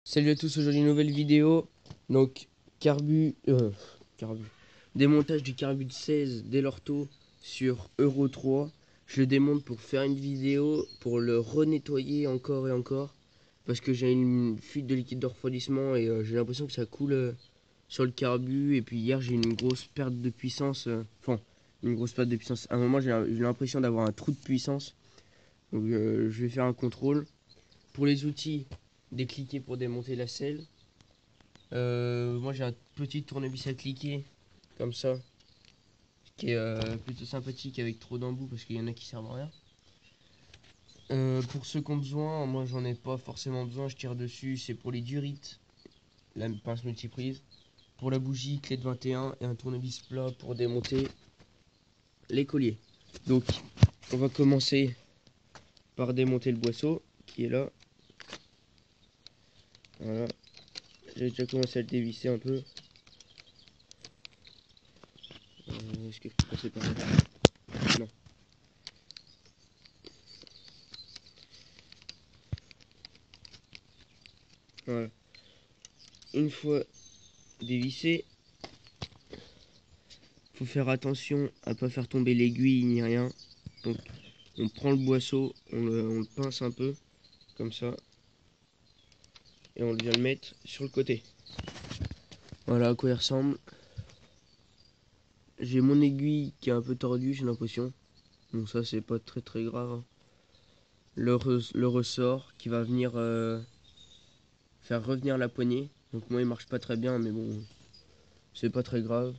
Salut à tous, aujourd'hui une nouvelle vidéo. Donc carbu. Démontage du carbu de 16 d'Elorto sur Euro 3. Je le démonte pour faire une vidéo, pour le renettoyer encore et encore. Parce que j'ai une fuite de liquide de refroidissement et j'ai l'impression que ça coule sur le carbu. Et puis hier j'ai eu une grosse perte de puissance. Une grosse perte de puissance. À un moment j'ai eu l'impression d'avoir un trou de puissance. Donc je vais faire un contrôle. Pour les outils, décliquer pour démonter la selle. Moi j'ai un petit tournevis à cliquer comme ça qui est plutôt sympathique avec trop d'embouts parce qu'il y en a qui servent à rien. Pour ceux qui ont besoin, moi j'en ai pas forcément besoin, je tire dessus, c'est pour les durites, la pince multiprise, pour la bougie, clé de 21 et un tournevis plat pour démonter les colliers. Donc on va commencer par démonter le boisseau qui est là. Voilà, j'ai déjà commencé à le dévisser un peu. Est-ce que je peux passer par là? Non. Voilà. Une fois dévissé, faut faire attention à pas faire tomber l'aiguille ni rien. Donc on prend le boisseau, on le pince un peu comme ça et on vient le mettre sur le côté. Voilà à quoi il ressemble. J'ai mon aiguille qui est un peu tordue, j'ai l'impression. Donc ça c'est pas très grave. Le ressort qui va venir faire revenir la poignée. Donc moi il marche pas très bien mais bon c'est pas très grave.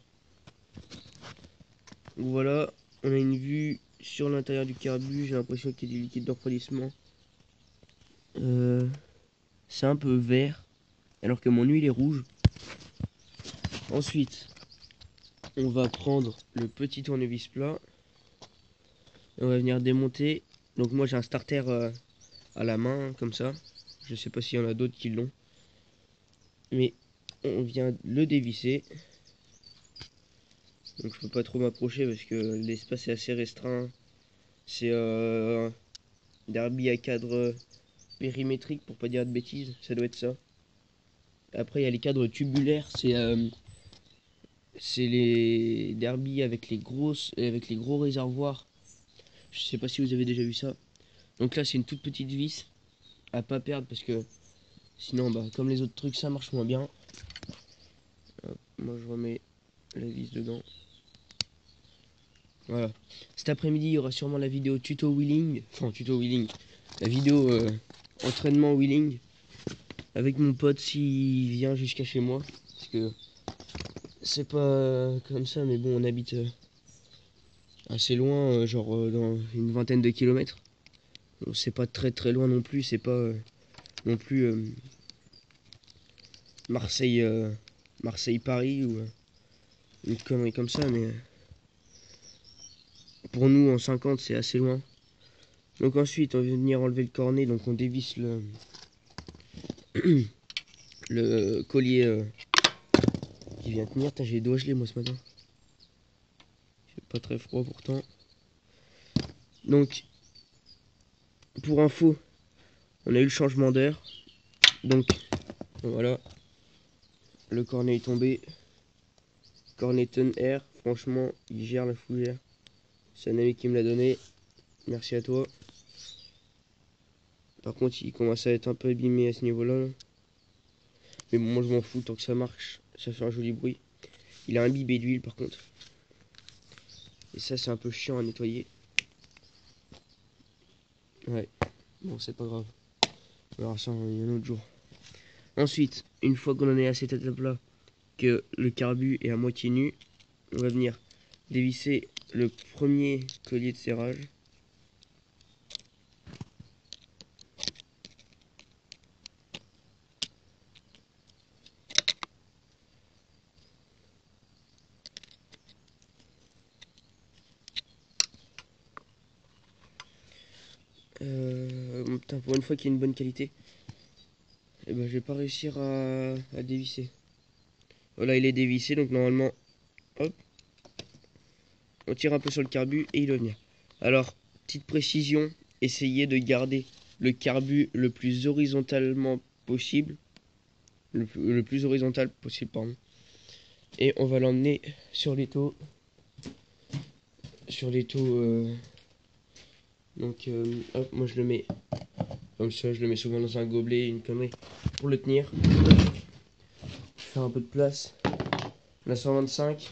Donc voilà, on a une vue sur l'intérieur du carbu, j'ai l'impression qu'il y a du liquide de refroidissement. C'est un peu vert, alors que mon huile est rouge. Ensuite, on va prendre le petit tournevis plat. Et on va venir démonter. Donc moi j'ai un starter à la main, comme ça. Je sais pas s'il y en a d'autres qui l'ont. Mais on vient le dévisser. Donc je peux pas trop m'approcher parce que l'espace est assez restreint. C'est derby à cadre périmétrique pour pas dire de bêtises, ça doit être ça. Après il y a les cadres tubulaires, c'est les derby avec les gros réservoirs. Je sais pas si vous avez déjà vu ça. Donc là c'est une toute petite vis à pas perdre parce que sinon bah comme les autres trucs ça marche moins bien. Hop, moi je remets la vis dedans. Voilà. Cet après-midi il y aura sûrement la vidéo tuto wheeling. Enfin tuto wheeling. La vidéo entraînement wheeling. Avec mon pote s'il vient jusqu'à chez moi. Parce que c'est pas comme ça mais bon on habite assez loin, dans une vingtaine de kilomètres. C'est pas très loin non plus, c'est pas non plus Marseille, Marseille-Paris ou une connerie comme ça, mais pour nous en 50 c'est assez loin. Donc ensuite on va venir enlever le cornet, donc on dévisse le collier qui vient tenir. J'ai les doigts gelés moi ce matin. C'est pas très froid pourtant. Donc pour info, on a eu le changement d'heure. Donc voilà, le cornet est tombé. Corneton Air, franchement, il gère la fougère. C'est un ami qui me l'a donné. Merci à toi. Par contre, il commence à être un peu abîmé à ce niveau-là. Mais bon, moi je m'en fous tant que ça marche. Ça fait un joli bruit. Il a imbibé d'huile par contre. Et ça, c'est un peu chiant à nettoyer. Ouais. Bon, c'est pas grave. On verra ça un autre jour. Ensuite, une fois qu'on en est à cette étape-là, que le carbu est à moitié nu, on va venir dévisser le premier collier de serrage. Putain, pour une fois qu'il y a une bonne qualité, et ben, je vais pas réussir à dévisser. Voilà, il est dévissé, donc normalement, hop, on tire un peu sur le carbu et il va venir. Alors, petite précision, essayez de garder le carbu le plus horizontalement possible. le plus horizontal possible, pardon. Et on va l'emmener sur l'étau. Sur l'étau. Donc, hop, moi je le mets comme ça. Je le mets souvent dans un gobelet, une connerie, pour le tenir. Faire un peu de place. La 125.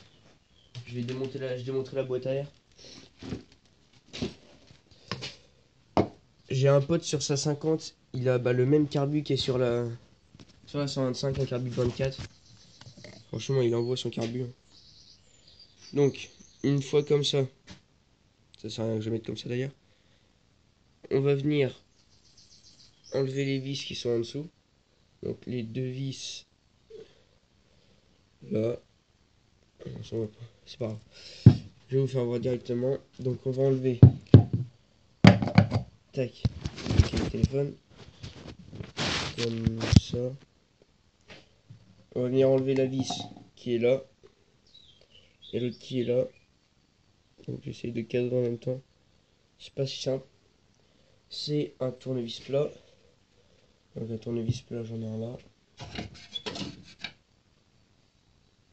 Je démonterai la boîte à air. J'ai un pote sur sa 50. Il a le même carbu qui est sur la 125, un carbu 24. Franchement, il envoie son carbu. Donc, une fois comme ça sert à rien que je mette comme ça d'ailleurs. On va venir enlever les vis qui sont en dessous. Donc les deux vis là. C'est pas grave. Je vais vous faire voir directement. Donc on va enlever. Tac. Ok, le téléphone. Comme ça. On va venir enlever la vis qui est là. Et l'autre qui est là. Donc j'essaie de cadrer en même temps. C'est pas si simple. C'est un tournevis plat. Donc un tournevis plat, j'en ai un là.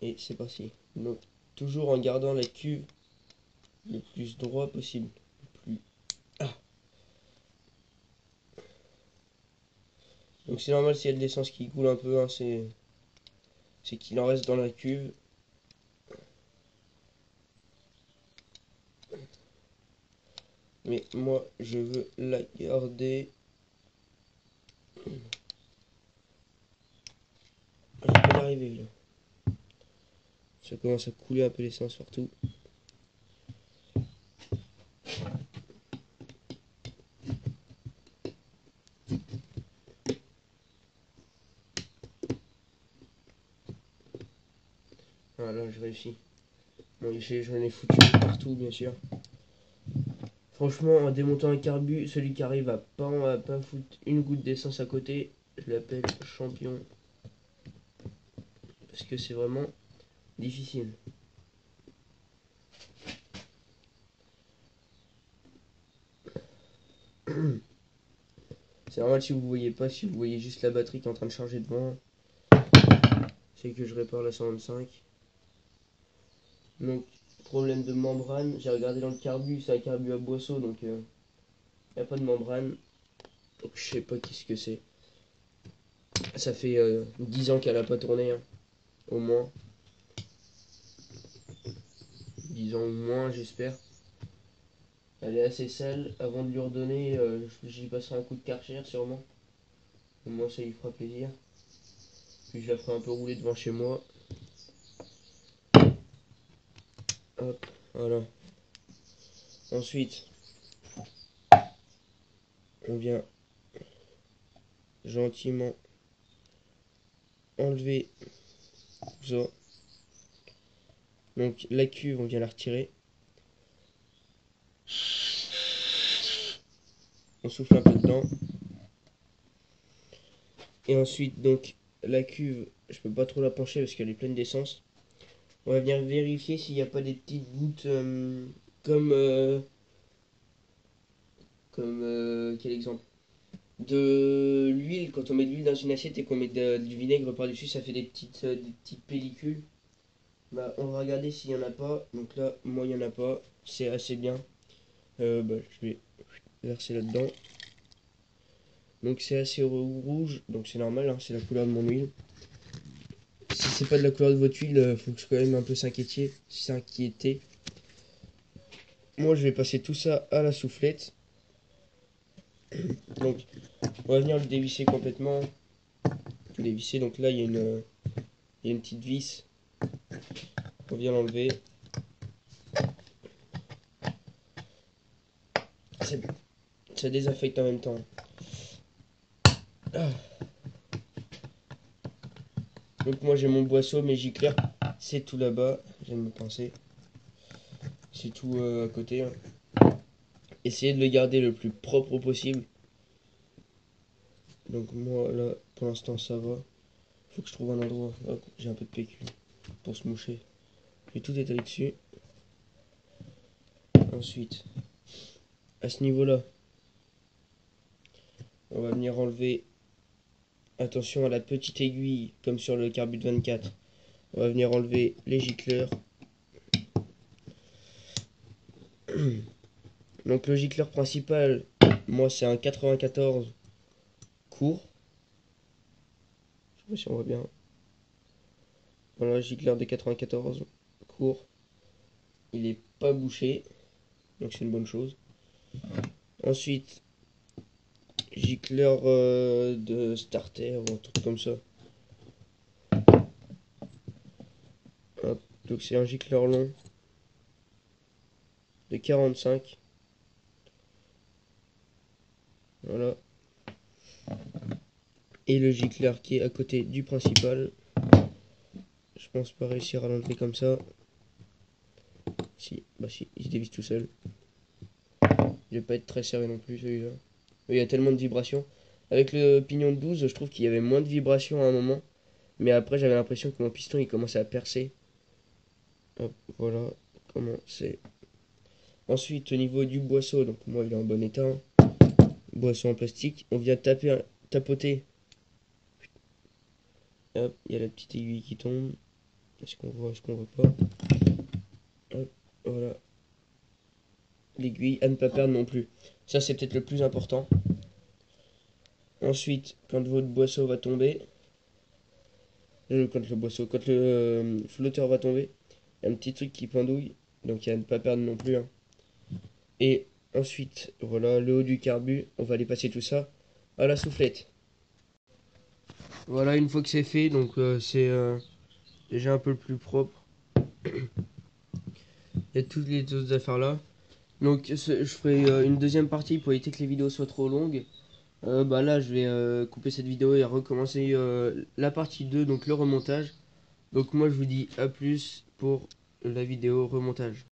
Et c'est parti. Donc toujours en gardant la cuve le plus droit possible. Le plus... Ah. Donc c'est normal s'il y a de l'essence qui coule un peu, hein, c'est qu'il en reste dans la cuve. Mais moi je veux la garder. Je vais pas y arriver là. Ça commence à couler un peu l'essence partout. Voilà, je réussis. Bon, j'en ai foutu partout bien sûr. Franchement, en démontant un carbu, celui qui arrive à pas foutre une goutte d'essence à côté, je l'appelle champion. Parce que c'est vraiment difficile. C'est normal si vous voyez pas, si vous voyez juste la batterie qui est en train de charger devant. C'est que je répare la 125. Donc, problème de membrane. J'ai regardé dans le carbu, c'est un carbu à boisseau, donc il n'y a pas de membrane. Donc, je sais pas qu'est-ce que c'est. Ça fait 10 ans qu'elle a pas tourné, hein, au moins. 10 ans ou moins, j'espère. Elle est assez sale. Avant de lui redonner, j'y passerai un coup de Karcher sûrement. Au moins, ça lui fera plaisir. Puis je la ferai un peu rouler devant chez moi. Hop, voilà. Ensuite, on vient gentiment enlever ça. Donc la cuve, on vient la retirer. On souffle un peu dedans. Et ensuite, donc, la cuve, je peux pas trop la pencher parce qu'elle est pleine d'essence. On va venir vérifier s'il n'y a pas des petites gouttes comme... quel exemple? De l'huile, quand on met de l'huile dans une assiette et qu'on met du vinaigre par-dessus, ça fait des petites pellicules. Bah, on va regarder s'il n'y en a pas. Donc là, moi, il n'y en a pas. C'est assez bien. Bah, je vais verser là-dedans. Donc c'est assez rouge, donc c'est normal, hein, c'est la couleur de mon huile. Si c'est pas de la couleur de votre huile, faut que je quand même un peu s'inquiéter. Moi, je vais passer tout ça à la soufflette. Donc, on va venir le dévisser complètement. Dévisser, donc là, il y a une petite vis. On vient l'enlever. Ça désaffecte en même temps. Ah. Donc moi j'ai mon boisseau, mes gicleurs, c'est tout là-bas. J'aime me penser. C'est tout à côté, hein. Essayez de le garder le plus propre possible. Donc moi là, pour l'instant ça va. Faut que je trouve un endroit. Hop, j'ai un peu de PQ pour se moucher. Je vais tout étaler dessus. Ensuite, à ce niveau-là, on va venir enlever attention à la petite aiguille, comme sur le Carbut 24. On va venir enlever les gicleurs. Donc le gicleur principal, moi c'est un 94 court. Je sais pas si on voit bien. Voilà, gicleur de 94 court. Il est pas bouché, donc c'est une bonne chose. Ensuite, gicleur de starter ou un truc comme ça. Hop, donc c'est un gicleur long de 45. Voilà. Et le gicleur qui est à côté du principal. Je pense pas réussir à l'enlever comme ça. Si, bah si, il se dévisse tout seul. Il va pas être très serré non plus celui-là. Il y a tellement de vibrations. Avec le pignon de 12, je trouve qu'il y avait moins de vibrations à un moment. Mais après, j'avais l'impression que mon piston il commençait à percer. Hop, voilà comment c'est. Ensuite, au niveau du boisseau, donc moi il est en bon état. Boisseau en plastique. On vient tapoter. Hop, il y a la petite aiguille qui tombe. Est-ce qu'on voit, est-ce qu'on voit pas? Hop, voilà. L'aiguille à ne pas perdre non plus. Ça, c'est peut-être le plus important. Ensuite, quand votre boisseau va tomber, quand le flotteur va tomber, il y a un petit truc qui pendouille, donc il y a à ne pas perdre non plus, hein. Et ensuite, voilà, le haut du carbu, on va aller passer tout ça à la soufflette. Voilà, une fois que c'est fait, donc c'est déjà un peu plus propre. Il y a toutes les autres affaires là. Donc je ferai une deuxième partie pour éviter que les vidéos soient trop longues. Bah là, je vais couper cette vidéo et recommencer la partie 2, donc le remontage. Donc moi, je vous dis à plus pour la vidéo remontage.